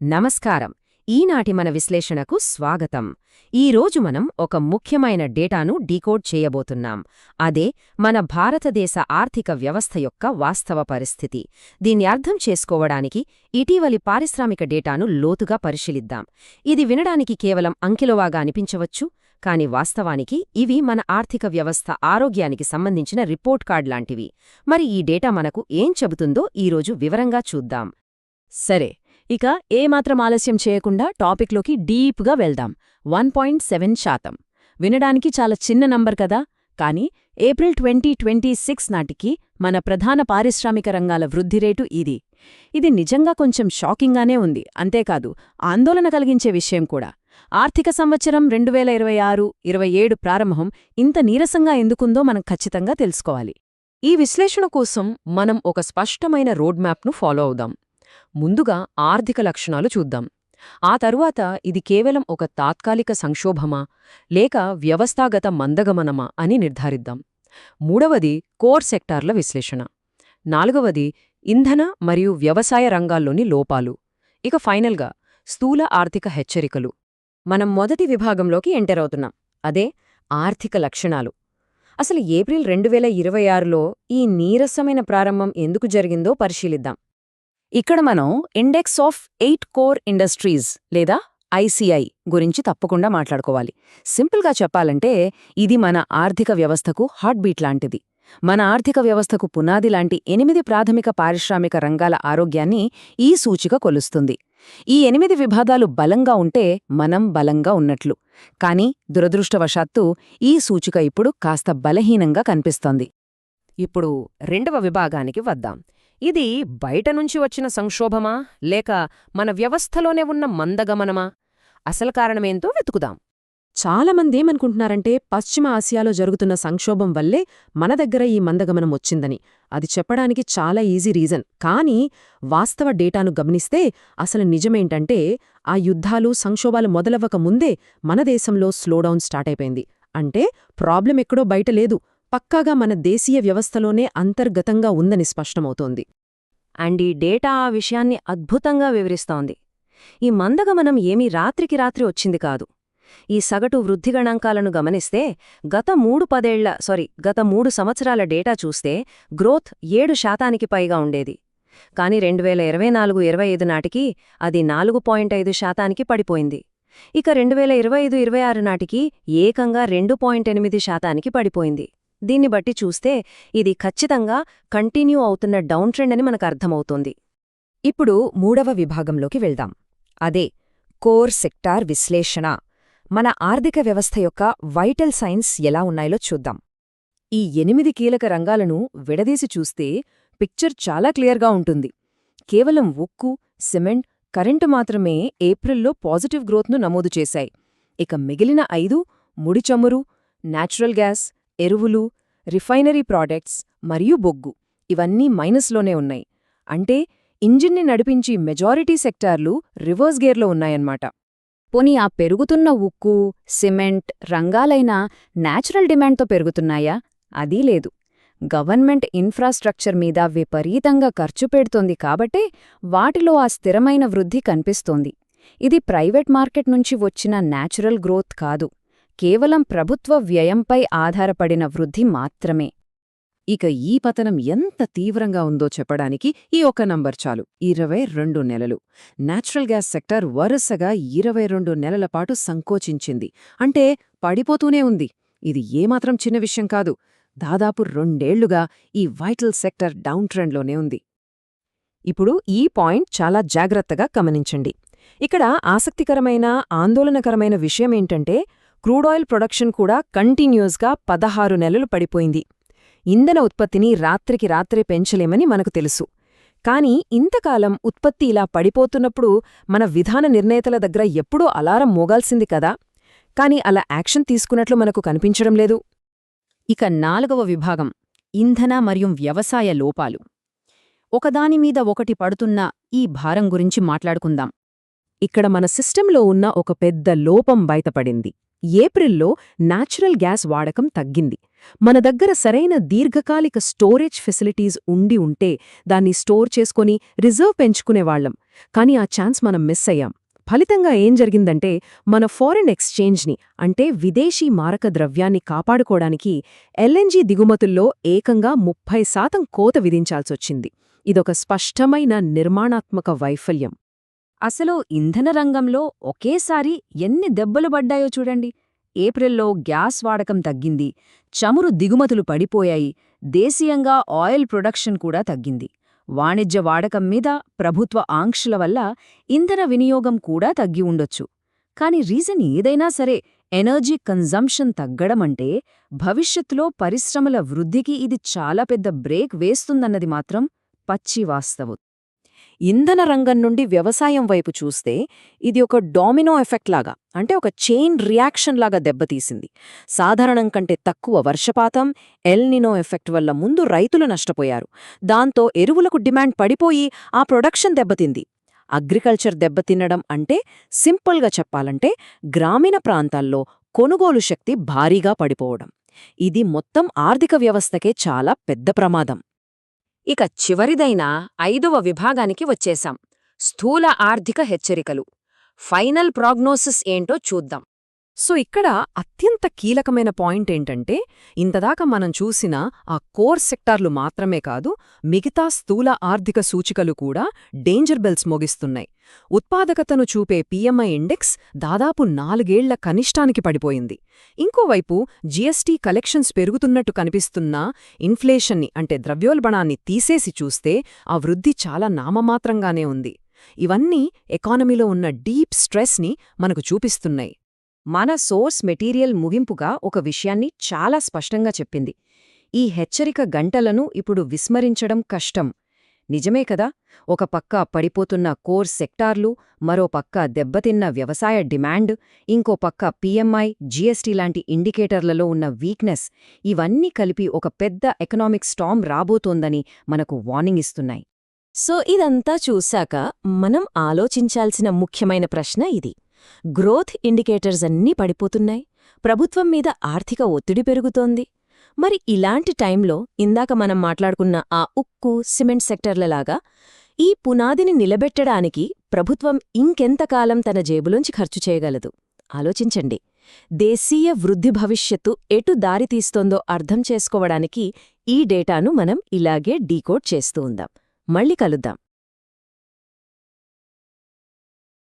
నమస్కారం. ఈనాటి మన విశ్లేషణకు స్వాగతం. ఈరోజు మనం ఒక ముఖ్యమైన డేటాను డీకోడ్ చేయబోతున్నాం. అదే మన భారతదేశ ఆర్థిక వ్యవస్థ యొక్క వాస్తవ పరిస్థితి. దీన్ని అర్థం చేసుకోవడానికి ఇటీవలి పారిశ్రామిక డేటాను లోతుగా పరిశీలిద్దాం. ఇది వినడానికి కేవలం అంకెలువాగా అనిపించవచ్చు, కాని వాస్తవానికి ఇవి మన ఆర్థిక వ్యవస్థ ఆరోగ్యానికి సంబంధించిన రిపోర్ట్ కార్డ్ లాంటివి. మరి ఈ డేటా మనకు ఏం చెబుతుందో ఈరోజు వివరంగా చూద్దాం. సరే, ఇక ఏమాత్రం ఆలస్యం చేయకుండా టాపిక్లోకి డీప్గా వెళ్దాం. 1.7%. వినడానికి చాలా చిన్న నంబర్ కదా, కానీ ఏప్రిల్ 2026 నాటికి మన ప్రధాన పారిశ్రామిక రంగాల వృద్ధి రేటు ఇది. ఇది నిజంగా కొంచెం షాకింగ్గానే ఉంది. అంతేకాదు, ఆందోళన కలిగించే విషయం కూడా. ఆర్థిక సంవత్సరం 2026-27 ప్రారంభం ఇంత నీరసంగా ఎందుకుందో మనం ఖచ్చితంగా తెలుసుకోవాలి. ఈ విశ్లేషణ కోసం మనం ఒక స్పష్టమైన రోడ్ మ్యాప్ను ఫాలో అవుదాం. ముందుగా ఆర్థిక లక్షణాలు చూద్దాం. ఆ తరువాత ఇది కేవలం ఒక తాత్కాలిక సంక్షోభమా లేక వ్యవస్థాగత మందగమనమా అని నిర్ధారిద్దాం. మూడవది కోర్ సెక్టార్ల విశ్లేషణ. నాలుగవది ఇంధన మరియు వ్యవసాయ రంగాల్లోని లోపాలు. ఇక ఫైనల్గా స్థూల ఆర్థిక హెచ్చరికలు. మనం మొదటి విభాగంలోకి ఎంటర్ అవుతున్నాం. అదే ఆర్థిక లక్షణాలు. అసలు ఏప్రిల్ 2026లో ఈ నీరసమైన ప్రారంభం ఎందుకు జరిగిందో పరిశీలిద్దాం. ఇక్కడ మనం ఇండెక్స్ ఆఫ్ 8 కోర్ ఇండస్ట్రీస్ లేదా ఐసిఐ గురించి తప్పకుండా మాట్లాడుకోవాలి. సింపుల్గా చెప్పాలంటే ఇది మన ఆర్థిక వ్యవస్థకు హార్ట్ బీట్ లాంటిది. మన ఆర్థిక వ్యవస్థకు పునాది లాంటి 8 ప్రాథమిక పారిశ్రామిక రంగాల ఆరోగ్యాన్ని ఈ సూచిక కొలుస్తుంది. ఈ 8 విభాగాలు బలంగా ఉంటే మనం బలంగా ఉన్నట్లు. కానీ దురదృష్టవశాత్తు ఈ సూచిక ఇప్పుడు కాస్త బలహీనంగా కనిపిస్తోంది. ఇప్పుడు రెండవ విభాగానికి వద్దాం. ఇది బయట నుంచి వచ్చిన సంక్షోభమా లేక మన వ్యవస్థలోనే ఉన్న మందగమనమా? అసలు కారణమేంతో వెతుకుదాం. చాలామందేమనుకుంటున్నారంటే పశ్చిమ ఆసియాలో జరుగుతున్న సంక్షోభం వల్లే మన దగ్గర ఈ మందగమనం వచ్చిందని. అది చెప్పడానికి చాలా ఈజీ రీజన్. కానీ వాస్తవ డేటాను గమనిస్తే అసలు నిజమేంటంటే ఆ యుద్ధాలు సంక్షోభాలు మొదలవ్వక ముందే మన దేశంలో స్లోడౌన్ స్టార్ట్ అయిపోయింది. అంటే ప్రాబ్లం ఎక్కడో బయట లేదు, పక్కాగా మన దేశీయ వ్యవస్థలోనే అంతర్గతంగా ఉందని స్పష్టమవుతోంది. అండ్ ఈ డేటా ఆ విషయాన్ని అద్భుతంగా వివరిస్తోంది. ఈ మందగమనం ఏమీ రాత్రికి రాత్రి వచ్చింది కాదు. ఈ సగటు వృద్ధి గణాంకాలను గమనిస్తే గత 3 సంవత్సరాల డేటా చూస్తే గ్రోత్ 7% పైగా ఉండేది. కానీ 2024-25 నాటికి అది 4.5% పడిపోయింది. ఇక 2025-26 నాటికి ఏకంగా 2.8% పడిపోయింది. దీన్ని బట్టి చూస్తే ఇది ఖచ్చితంగా కంటిన్యూ అవుతున్న డౌన్ ట్రెండ్ అని మనకు అర్థమవుతోంది. ఇప్పుడు మూడవ విభాగంలోకి వెళ్దాం. అదే కోర్ సెక్టార్ విశ్లేషణ. మన ఆర్థిక వ్యవస్థ యొక్క వైటల్ సైన్స్ ఎలా ఉన్నాయో చూద్దాం. ఈ 8 కీలక రంగాలను విడదీసి చూస్తే పిక్చర్ చాలా క్లియర్గా ఉంటుంది. కేవలం ఉక్కు, సిమెంట్, కరెంటు మాత్రమే ఏప్రిల్లో పాజిటివ్ గ్రోత్ను నమోదు చేశాయి. ఇక మిగిలిన 5 ముడి చమురు, న్యాచురల్ గ్యాస్, ఎరువులు, రిఫైనరీ ప్రాడక్ట్స్ మరియు బొగ్గు ఇవన్నీ మైనస్లోనే ఉన్నాయి. అంటే ఇంజిన్ని నడిపించి మెజారిటీ సెక్టార్లు రివర్స్ గేర్లో ఉన్నాయన్నమాట. పోనీ ఆ పెరుగుతున్న ఉక్కు, సిమెంట్ రంగాలైనా న్యాచురల్ డిమాండ్తో పెరుగుతున్నాయా? అదీ లేదు. గవర్నమెంట్ ఇన్ఫ్రాస్ట్రక్చర్ మీద విపరీతంగా ఖర్చు పెడుతోంది కాబట్టే వాటిలో ఆ స్థిరమైన వృద్ధి కనిపిస్తోంది. ఇది ప్రైవేట్ మార్కెట్ నుంచి వచ్చిన న్యాచురల్ గ్రోత్ కాదు, కేవలం ప్రభుత్వ వ్యయంపై ఆధారపడిన వృద్ధి మాత్రమే. ఇక ఈ పతనం ఎంత తీవ్రంగా ఉందో చెప్పడానికి ఈ ఒక్క నంబర్ చాలు. 22 నెలలు. న్యాచురల్ గ్యాస్ సెక్టార్ వరుసగా 22 నెలల పాటు సంకోచించింది. అంటే పడిపోతూనే ఉంది. ఇది ఏమాత్రం చిన్న విషయం కాదు. దాదాపు 2 ఏళ్లుగా ఈ వైటల్ సెక్టర్ డౌన్ ట్రెండ్లోనే ఉంది. ఇప్పుడు ఈ పాయింట్ చాలా జాగ్రత్తగా గమనించండి. ఇక్కడ ఆసక్తికరమైన, ఆందోళనకరమైన విషయమేంటంటే క్రూడాయిల్ ప్రొడక్షన్ కూడా కంటిన్యూస్గా 16 నెలలు పడిపోయింది. ఇంధన ఉత్పత్తిని రాత్రికి రాత్రే పెంచలేమని మనకు తెలుసు. కాని ఇంతకాలం ఉత్పత్తి ఇలా పడిపోతున్నప్పుడు మన విధాన నిర్ణేతల దగ్గర ఎప్పుడూ అలారం మోగాల్సింది కదా. కాని అలా యాక్షన్ తీసుకున్నట్లు మనకు కనిపించడం లేదు. ఇక 4వ విభాగం ఇంధన మరియు వ్యవసాయ లోపాలు. ఒకదానిమీద ఒకటి పడుతున్న ఈ భారం గురించి మాట్లాడుకుందాం. ఇక్కడ మన సిస్టంలో ఉన్న ఒక పెద్ద లోపం బయటపడింది. ఏప్రిల్లో న్యాచురల్ గ్యాస్ వాడకం తగ్గింది. మన దగ్గర సరైన దీర్ఘకాలిక స్టోరేజ్ ఫెసిలిటీస్ ఉండి ఉంటే దాన్ని స్టోర్ చేసుకొని రిజర్వ్ పెంచుకునేవాళ్లం. కానీ ఆ ఛాన్స్ మనం మిస్ అయ్యాం. ఫలితంగా ఏం జరిగిందంటే మన ఫారెన్ ఎక్స్చేంజ్ని అంటే విదేశీ మారక ద్రవ్యాన్ని కాపాడుకోవడానికి ఎల్ఎన్జీ దిగుమతుల్లో ఏకంగా 30% కోత విధించాల్సొచ్చింది. ఇదొక స్పష్టమైన నిర్మాణాత్మక వైఫల్యం. అసలు ఇంధన రంగంలో ఒకేసారి ఎన్ని దెబ్బలు పడ్డాయో చూడండి. ఏప్రిల్లో గ్యాస్ వాడకం తగ్గింది, చమురు దిగుమతులు పడిపోయాయి, దేశీయంగా ఆయిల్ ప్రొడక్షన్ కూడా తగ్గింది. వాణిజ్య వాడకం మీద ప్రభుత్వ ఆంక్షల వల్ల ఇంధన వినియోగం కూడా తగ్గి ఉండొచ్చు. కాని రీజన్ ఏదైనా సరే ఎనర్జీ కన్జంప్షన్ తగ్గడమంటే భవిష్యత్తులో పరిశ్రమల వృద్ధికి ఇది చాలా పెద్ద బ్రేక్ వేస్తుందన్నది మాత్రం పచ్చి వాస్తవం. ఇంధన రంగం నుండి వ్యవసాయం వైపు చూస్తే ఇది ఒక డామినో ఎఫెక్ట్ లాగా, అంటే ఒక చైన్ రియాక్షన్ లాగా దెబ్బతీసింది. సాధారణం కంటే తక్కువ వర్షపాతం, ఎల్ నినో ఎఫెక్ట్ వల్ల ముందు రైతులు నష్టపోయారు. దాంతో ఎరువులకు డిమాండ్ పడిపోయి ఆ ప్రొడక్షన్ దెబ్బతింది. అగ్రికల్చర్ దెబ్బతినడం అంటే సింపుల్గా చెప్పాలంటే గ్రామీణ ప్రాంతాల్లో కొనుగోలు శక్తి భారీగా పడిపోవడం. ఇది మొత్తం ఆర్థిక వ్యవస్థకే చాలా పెద్ద ప్రమాదం. ఇక చివరిదైన 5వ విభాగానికి వచ్చేశాం. స్థూల ఆర్థిక హెచ్చరికలు. ఫైనల్ ప్రాగ్నోసిస్ ఏంటో చూద్దాం. సో ఇక్కడ అత్యంత కీలకమైన పాయింట్ ఏంటంటే ఇంతదాకా మనం చూసిన ఆ కోర్ సెక్టార్లు మాత్రమే కాదు, మిగతా స్థూల ఆర్థిక సూచికలు కూడా డేంజర్ బెల్స్ మోగిస్తున్నాయి. ఉత్పాదకతను చూపే పిఎంఐ ఇండెక్స్ దాదాపు 4 ఏళ్ల కనిష్టానికి పడిపోయింది. ఇంకోవైపు జీఎస్టీ కలెక్షన్స్ పెరుగుతున్నట్టు కనిపిస్తున్నా ఇన్ఫ్లేషన్ని అంటే ద్రవ్యోల్బణాన్ని తీసేసి చూస్తే ఆ వృద్ధి చాలా నామమాత్రంగానే ఉంది. ఇవన్నీ ఎకానమీలో ఉన్న డీప్ స్ట్రెస్ని మనకు చూపిస్తున్నాయి. మన సోర్స్ మెటీరియల్ ముగింపుగా ఒక విషయాన్ని చాలా స్పష్టంగా చెప్పింది. ఈ హెచ్చరిక గంటలను ఇప్పుడు విస్మరించడం కష్టం. నిజమే కదా, ఒక పక్క పడిపోతున్న కోర్ సెక్టార్లు, మరో పక్క దెబ్బతిన్న వ్యవసాయ డిమాండ్, ఇంకో పక్క పిఎంఐ, జీఎస్టీ లాంటి ఇండికేటర్లలో ఉన్న వీక్నెస్, ఇవన్నీ కలిపి ఒక పెద్ద ఎకనామిక్ స్టార్మ్ రాబోతోందని మనకు వార్నింగ్ ఇస్తున్నాయి. సో ఇదంతా చూశాక మనం ఆలోచించాల్సిన ముఖ్యమైన ప్రశ్న ఇది. గ్రోత్ ఇండికేటర్స్ అన్నీ పడిపోతున్నాయి, ప్రభుత్వం మీద ఆర్థిక ఒత్తిడి పెరుగుతోంది. మరి ఇలాంటి టైంలో ఇందాక మనం మాట్లాడుకున్న ఆ ఉక్కు, సిమెంట్ సెక్టర్లలాగా ఈ పునాదిని నిలబెట్టడానికి ప్రభుత్వం ఇంకెంతకాలం తన జేబులోంచి ఖర్చు చేయగలదు? ఆలోచించండి. దేశీయ వృద్ధి భవిష్యత్తు ఎటు దారితీస్తోందో అర్థం చేసుకోవడానికి ఈ డేటాను మనం ఇలాగే డీకోడ్ చేస్తూ ఉందాం. మళ్ళీ కలుద్దాం.